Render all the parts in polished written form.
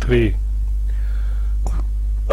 3۔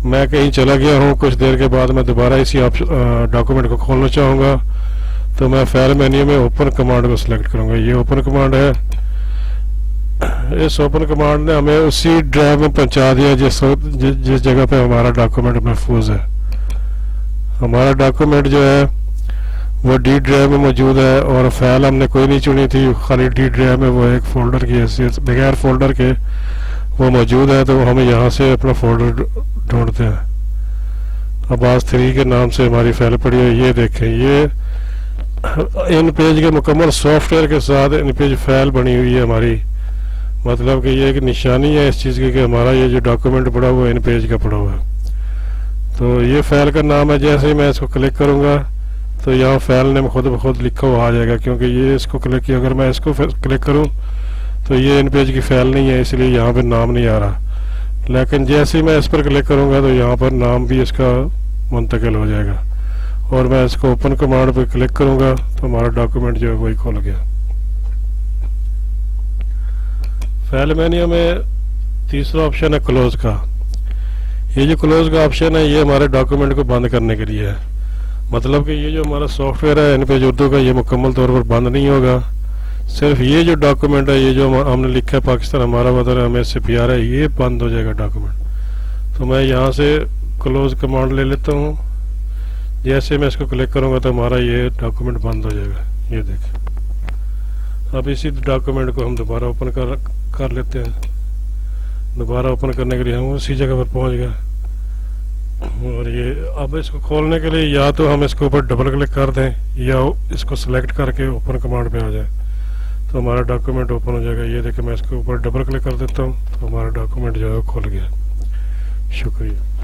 मैं कहीं चला गया हूँ, कुछ देर के बाद मैं दोबारा इसी डॉक्यूमेंट को खोलना चाहूँगा, तो मैं फाइल मेन्यू में ओपन कमांड को सिलेक्ट करूँगा। ये ओपन कमांड है। इस ओपन कमांड ने हमें उसी ड्राइव में पहुँचा दिया जिस जगह पे हमारा डॉक्यूमेंट महफूज है। हमारा डॉक्यूमेंट जो है वो डी ड्राइव में मौजूद है, और फाइल हमने कोई नहीं चुनी थी, खाली डी ड्राइव में वो एक फोल्डर की हैसियत बगैर फोल्डर के वो मौजूद है। तो हम यहाँ से अपना फोल्डर ढूंढते हैं। अब्बास 3 के नाम से हमारी फाइल पड़ी है। ये देखें, ये इन पेज के मुकम्मल सॉफ्टवेयर के साथ इन पेज फाइल बनी हुई है हमारी। मतलब कि ये एक निशानी है इस चीज़ की कि हमारा ये जो डॉक्यूमेंट पड़ा हुआ है इन पेज का पड़ा हुआ है। तो ये फाइल का नाम है। जैसे ही मैं इसको क्लिक करूँगा तो यहाँ फाइल नेम खुद ब खुद लिखा हुआ आ जाएगा, क्योंकि ये इसको क्लिक किया। अगर मैं इसको क्लिक करूँ तो ये इन पेज की फाइल नहीं है, इसलिए यहाँ पर नाम नहीं आ रहा। लेकिन जैसे ही मैं इस पर क्लिक करूँगा तो यहाँ पर नाम भी इसका मुंतकिल हो जाएगा, और मैं इसको ओपन कमांड पर क्लिक करूँगा तो हमारा डॉक्यूमेंट जो है वही खुल गया। फाइल मेन्यू में तीसरा ऑप्शन है क्लोज का। ये जो क्लोज का ऑप्शन है ये हमारे डॉक्यूमेंट को बंद करने के लिए है। मतलब कि ये जो हमारा सॉफ्टवेयर है इन पेज उर्दू का, ये मुकम्मल तौर पर बंद नहीं होगा। सिर्फ ये जो डॉक्यूमेंट है, ये जो हमने लिखा है पाकिस्तान हमारा वतन है, हमें इससे प्यार है, ये बंद हो जाएगा डॉक्यूमेंट। तो मैं यहाँ से क्लोज कमांड ले लेता हूँ। जैसे मैं इसको क्लिक करूँगा तो हमारा ये डॉक्यूमेंट बंद हो जाएगा। ये देखें। अब इसी डॉक्यूमेंट को हम दोबारा ओपन कर लेते हैं। दोबारा ओपन करने के लिए हम उसी जगह पर पहुँच गए। और ये अब इसको खोलने के लिए या तो हम इसके ऊपर डबल क्लिक कर दें या इसको सिलेक्ट करके ओपन कमांड पे आ जाए तो हमारा डॉक्यूमेंट ओपन हो जाएगा। ये देखिए, मैं इसके ऊपर डबल क्लिक कर देता हूँ तो हमारा डॉक्यूमेंट जो है खुल गया। शुक्रिया।